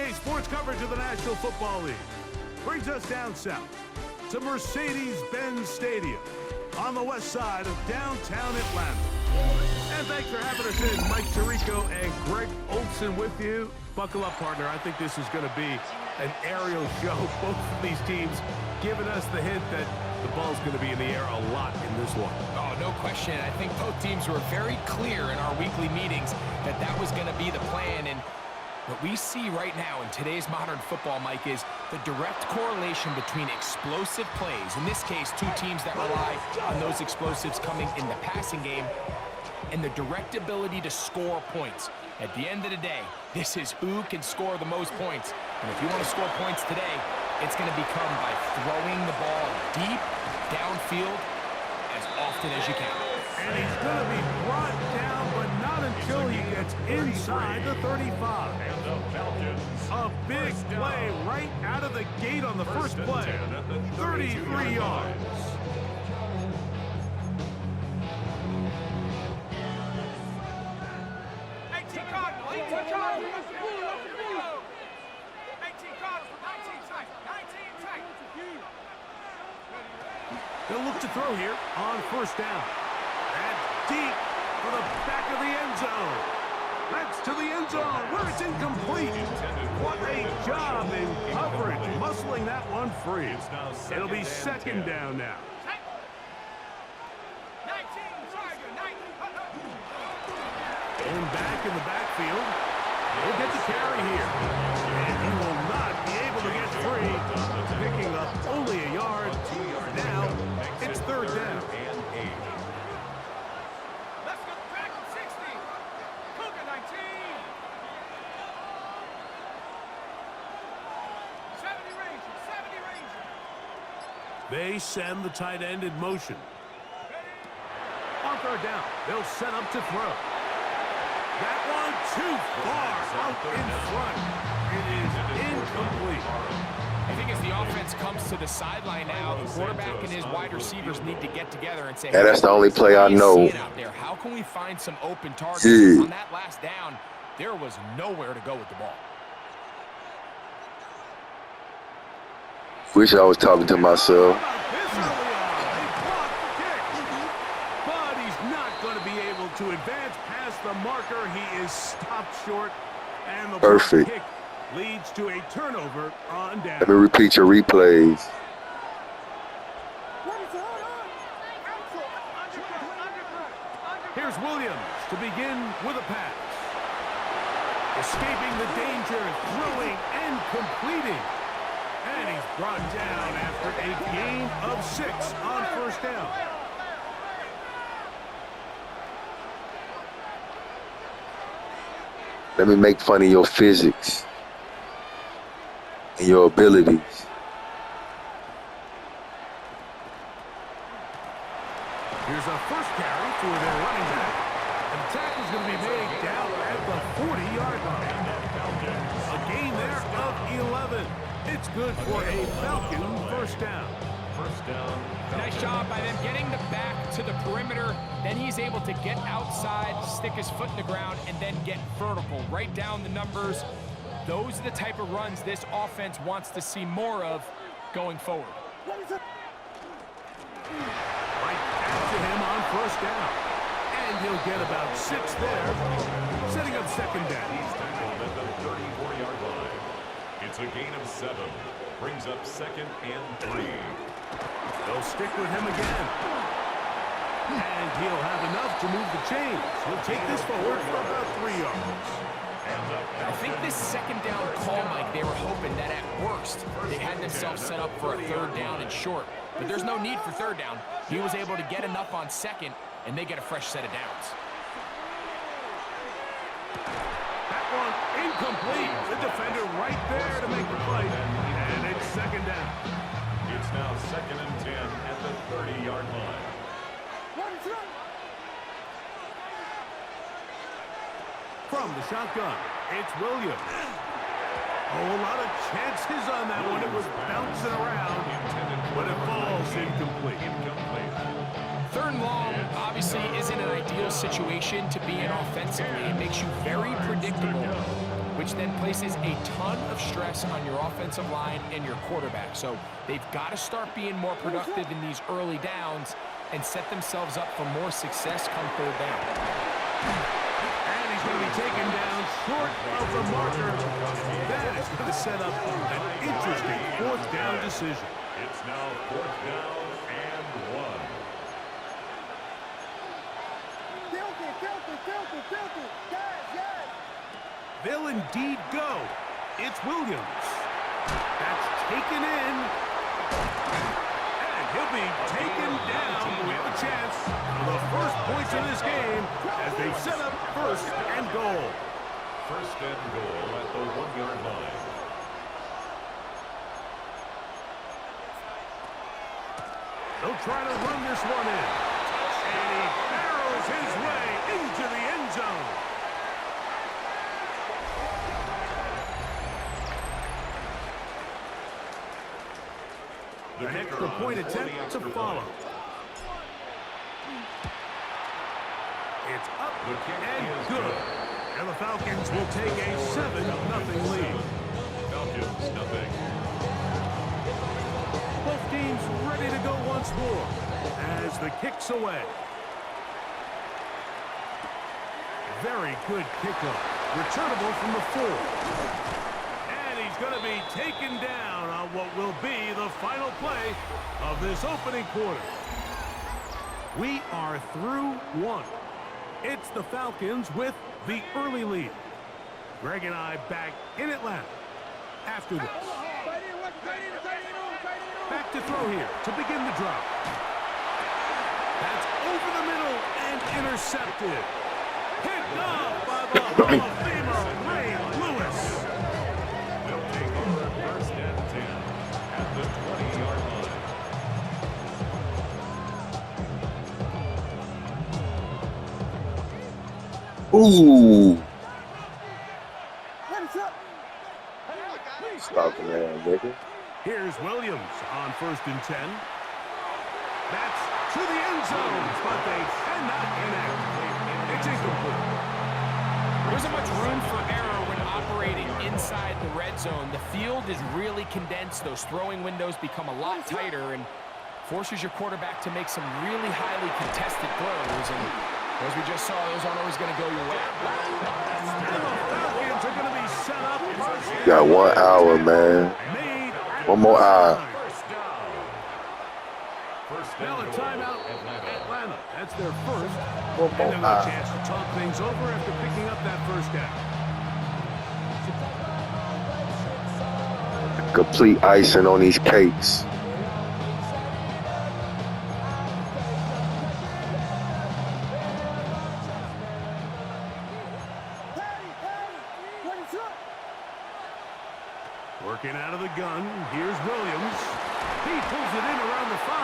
NBA sports coverage of the National Football League brings us down south to Mercedes-Benz Stadium on the west side of downtown Atlanta. And thanks for having us in. Mike Tirico and Greg Olson with you. Buckle up, partner. I think this is going to be an aerial show. Both of these teams giving us the hint that the ball's going to be in the air a lot in this one. Oh, no question. I think both teams were very clear in our weekly meetings that that was going to be the plan. And what we see right now in today's modern football, Mike, is the direct correlation between explosive plays, in this case, two teams that rely on those explosives coming in the passing game, and the direct ability to score points. At the end of the day, this is who can score the most points. And if you want to score points today, it's going to become by throwing the ball deep, downfield, as often as you can. And he's going to be brought down, but not until he gets inside the 35. A big play right out of the gate on the first play. 33 yards. They'll look to throw here on first down. And deep for the back of the end zone. That's to the end zone where it's incomplete. What a job in coverage, muscling that one free. It'll be second down now. And back in the backfield. He'll get the carry here. And he will not be able to get free. Picking up only a yard. Now it's third down. Let's go back at 60. Cougar 19. 70 Rangers, 70 Rangers. They send the tight end in motion. On third down, they'll set up to throw. That one too far out in front. It is incomplete. I think as the offense comes to the sideline now, the quarterback and his wide receivers need to get together and say, yeah, that's the only play I know. Out there. How can we find some open targets? On that last down, there was nowhere to go with the ball. Wish I was talking to myself. But he's not going to be able to advance past the marker. He is stopped short. And the perfect kick leads to a turnover on down. Let me repeat your replays. Here's Williams to begin with a pass. Escaping the danger, throwing and completing. And he's brought down after a gain of 6 on first down. Let me make fun of your physics and your abilities. Here's a first carry for their running back. And the tackle's going to be made down at the 40-yard line. A gain there of 11. It's good for a Falcon first down. Nice job by them getting the back to the perimeter. Then he's able to get outside, stick his foot in the ground, and then get vertical. Right down the numbers. Those are the type of runs this offense wants to see more of going forward. Right back to him on first down. And he'll get about 6 there, setting up second down. He's tackled at the 34-yard line. It's a gain of 7. Brings up second and 3. They'll stick with him again. And he'll have enough to move the chains. He'll take this forward for about 3 yards. I think this second down call, Mike, they were hoping that at worst they had themselves set up for a third down and short. But there's no need for third down. He was able to get enough on second, and they get a fresh set of downs. That one incomplete. The defender right there to make the play. And it's second down. It's now second and 10 at the 30-yard line. From the shotgun, it's Williams. Oh, a lot of chances on that one. It was bouncing around, but it falls incomplete. Third and long obviously isn't an ideal situation to be in offensively. It makes you very predictable. which then places a ton of stress on your offensive line and your quarterback. So they've got to start being more productive in these early downs and set themselves up for more success come third down. And he's going to be taken down short of the marker. That is going to set up an interesting fourth down decision. It's now fourth down and 1. Filthy. Guys. They'll indeed go. It's Williams. That's taken in. And he'll be taken down. We have a chance for the first points of this game as they set up first and goal. First and goal at the 1-yard line. They'll try to run this one in. And he barrels his way into the end zone. An extra point attempt to follow. It's up and good. And the Falcons will take a 7-0 lead. Falcons, nothing. Both teams ready to go once more as the kick's away. Very good kickoff. Returnable from the 4. And he's going to be taken down on what will be the final play of this opening quarter. We are through one. It's the Falcons with the early lead. Greg and I back in Atlanta after this. Back to throw here to begin the drive. That's over the middle and intercepted. Picked off by the Hall of Famer, Ray Lewis. They'll take over first and 10 at the 20-yard line. Ooh. Stop the man, nigga. Here's Williams on first and 10. That's to the end zone, but they cannot connect. It's incomplete. There isn't much room for error when operating inside the red zone. The field is really condensed. Those throwing windows become a lot tighter and forces your quarterback to make some really highly contested throws. And as we just saw, those aren't always going to go your way. And the Falcons are going to be set up. You got 1 hour, man. One more hour. Now a timeout, Atlanta. That's their first. One And more they'll have a chance to talk things over after picking up that first down. Complete icing on these cakes. Working out of the gun. Here's Williams. He pulls it in around the 5.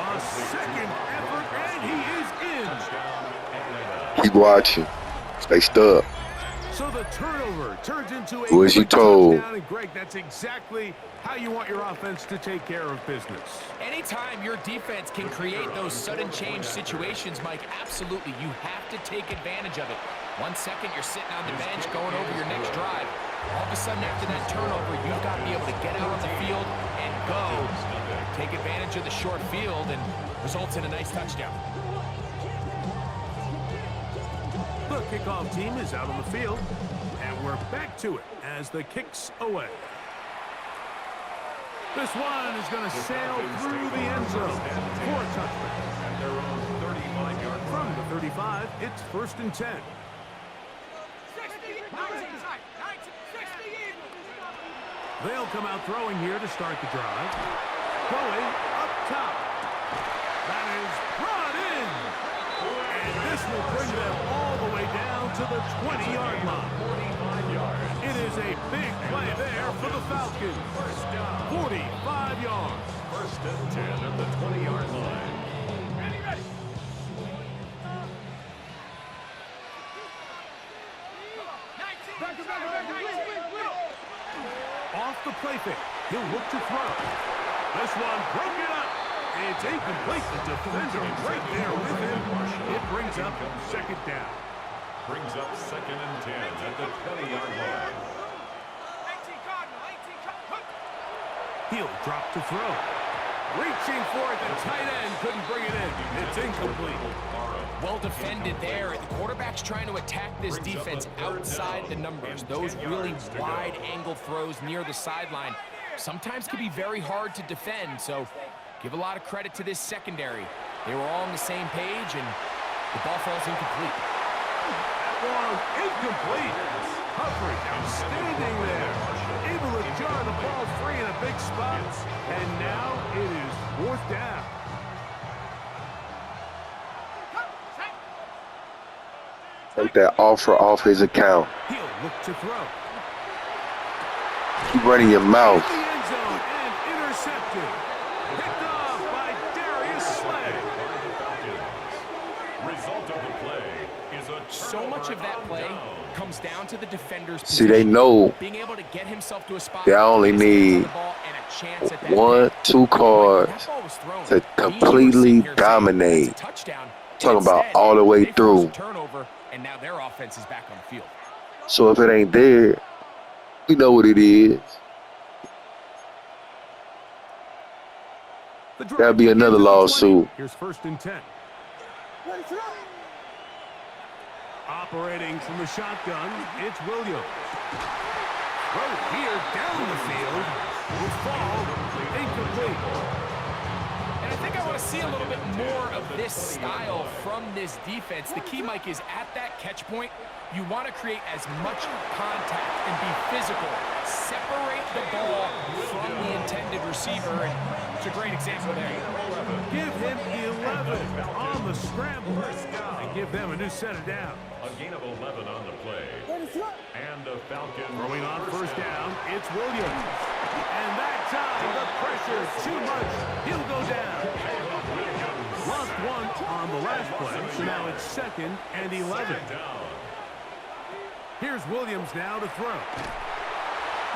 A second effort, and he is in. Keep watching. Stay stuck. So the turnover turns into a Who is you quick told? touchdown, and Greg, that's exactly how you want your offense to take care of business. Anytime your defense can create those sudden change situations, Mike, absolutely, you have to take advantage of it. 1 second, you're sitting on the bench going over your next drive. All of a sudden, after that turnover, you've got to be able to get out on the field and go. Take advantage of the short field and results in a nice touchdown. The kickoff team is out on the field, and we're back to it as the kick's away. This one is going to sail through the end zone for a touchdown. At their own 35-yard line. From the 35, it's first and 10. They'll come out throwing here to start the drive. Going up top. That is brought in. And this will bring them all the way down to the 20-yard line. 45 yards. It is a big play there for the Falcons. First down. 45 yards. First and 10 at the 20-yard line. Ready. Off the play fake. He'll look to throw. This one broken up. It's incomplete. The defender right there with him. It brings up second down. Brings up 2nd and 10 at the 20-yard line. 18 Cardinal, 18 Cardinal. He'll drop to throw. Reaching for it, the tight end couldn't bring it in. It's incomplete. Well defended there. The quarterback's trying to attack this defense outside the numbers. Those really wide angle throws near the sideline sometimes can be very hard to defend, so give a lot of credit to this secondary. They were all on the same page, and the ball falls incomplete. That one incomplete. Humphrey outstanding there. Able to jar the ball free in a big spot. And now it is 4th down. Take that offer off his account. He'll look to throw. Keep running your mouth. In the end zone and intercepted. Picked off by Darius Slay. Result of the play is a So much of that play comes down to the defender's See, they know being able to get himself to a spot. they only need 1, 2 cards to completely dominate. Talking about all the way through. Turnover, and now their offense is back on the field. So if it ain't there, we know what it is. That'll be another lawsuit. Here's 1st and 10. Operating from the shotgun, it's Williams. Right here down the field will fall incomplete. And I think I want to see a little bit more of this style from this defense. The key, Mike, is at that catch point, you want to create as much contact and be physical. Separate the ball from the intended receiver, and it's a great example there. Give him 11 on the scramble and give them a new set of downs. A gain of 11 on the play. And a Falcon Throwing on 1st down, it's Williams. And that time, the pressure too much. He'll go down. Lost 1 on the last play, so now it's 2nd and 11. Here's Williams now to throw.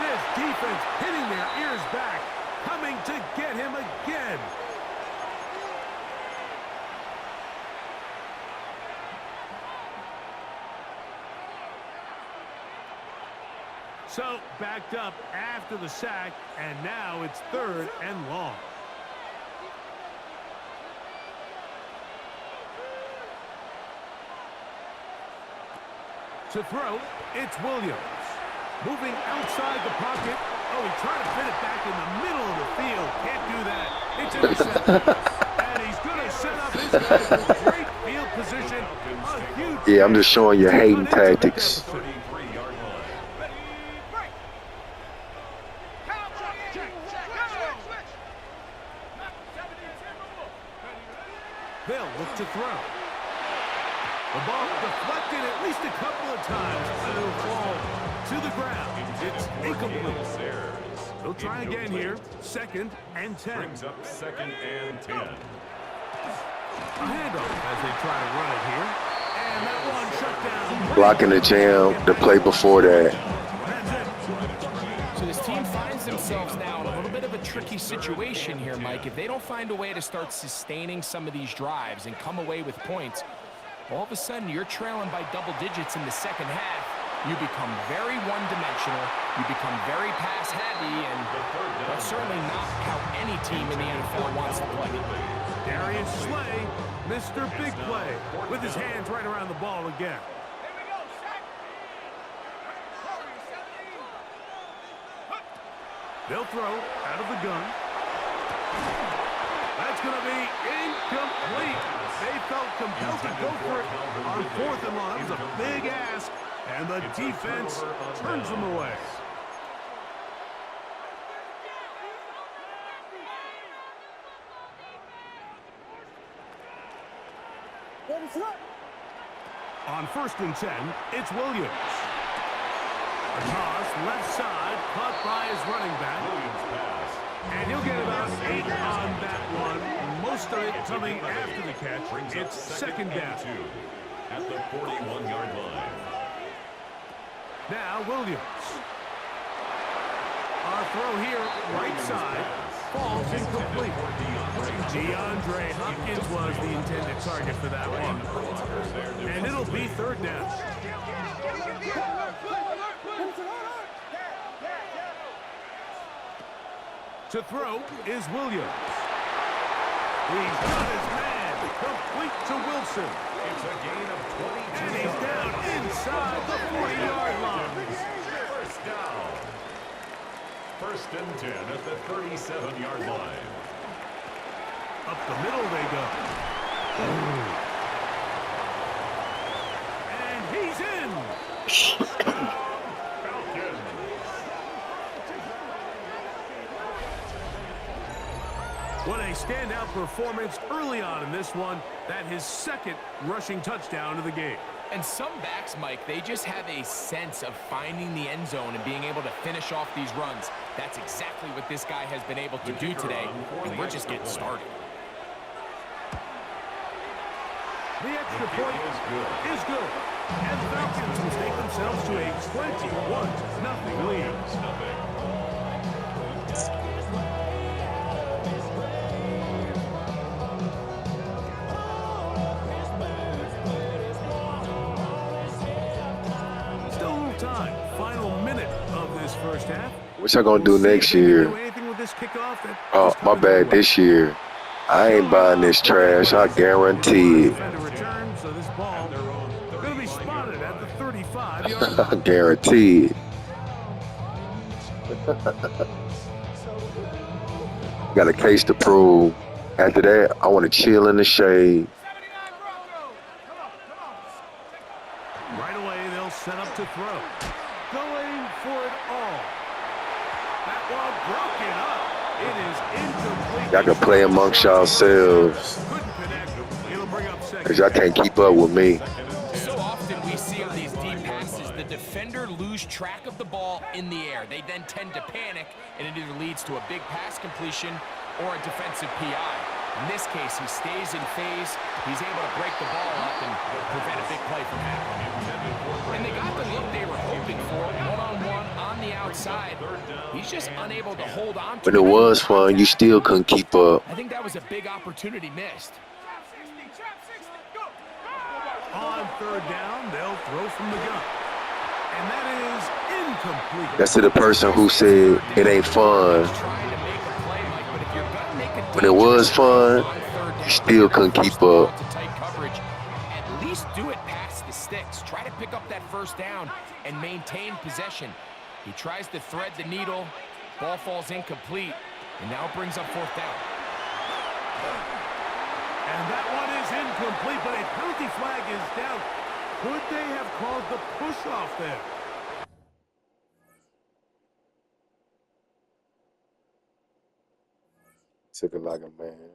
This defense hitting their ears back, coming to get him again. So backed up after the sack, and now it's 3rd and long. To throw, it's Williams. Moving outside the pocket. Oh, he tried to fit it back in the middle of the field. Can't do that. It's intercepted. And he's going to set up his guys for great field position. A huge Yeah, I'm just showing you hating tactics. They'll look to throw. The ball deflected at least a couple of times, and it'll fall to the ground. It's incomplete. They'll try again here. 2nd and 10. Brings up 2nd and 10. A handoff as they try to run it here. And that one shut down. Blocking the jam, the play before that. So this team finds themselves now in a little bit of a tricky situation here, Mike. If they don't find a way to start sustaining some of these drives and come away with points, all of a sudden you're trailing by double digits in the 2nd half. You become very one-dimensional. You become very pass-heavy, and that's certainly not how any team in the NFL wants to play. Darius Slay, Mr. Big Play, with his hands right around the ball again. They'll throw out of the gun. That's going to be incomplete. They felt compelled to go for it on 4th and long. It was a big ask, and the defense turns them away. On 1st and 10, it's Williams. A toss, left side, caught by his running back. And he'll get about 8 on that one. Most of it coming after the catch. It's 2nd down. At the 41-yard line. Now Williams. Our throw here, right side, falls incomplete. DeAndre Hopkins was the intended target for that one. And it'll be 3rd down. To throw is Williams. He's got his man. Complete to Wilson. It's a gain of 22. And he's down inside the 40-yard line. First down. First and 10 at the 37-yard line. Up the middle they go. And he's in. Falcons. What a standout performance early on in this one. That his second rushing touchdown of the game. And some backs, Mike, they just have a sense of finding the end zone and being able to finish off these runs. That's exactly what this guy has been able to do today, and we're just getting started. The extra point is good. And the Falcons will take themselves to a 21-0 lead. Still a little time. Final minute of this first half. What y'all gonna do next year? Oh, my bad, this year. I ain't buying this trash, I guarantee it. So this ball going to be spotted at the 35-yard line. I guarantee it. Got a case to prove. After that, I want to chill in the shade. Right away, they'll set up to throw. Going for it all. That ball broken up. It is incomplete. Y'all can play amongst yourselves. Couldn't connect. It'll bring up second. Because y'all can't keep up with me. So often we see on these deep passes, the defender lose track of the ball in the air. They then tend to panic, and it either leads to a big pass completion or a defensive PI. In this case, he stays in phase. He's able to break the ball up and prevent a big play from happening. And they got the look they were hoping for, one-on-one on the outside. He's just unable to hold on to When it was fun, you still couldn't keep up. I think that was a big opportunity missed. On third down, they'll throw from the gun. And that is incomplete. That's to the person who said it ain't fun. When it was fun, you still couldn't keep up. At least do it past the sticks. Try to pick up that first down and maintain possession. He tries to thread the needle. Ball falls incomplete, and now brings up fourth down. And that one is incomplete, but a penalty flag is down. Could they have called the push-off there? Took it like a man.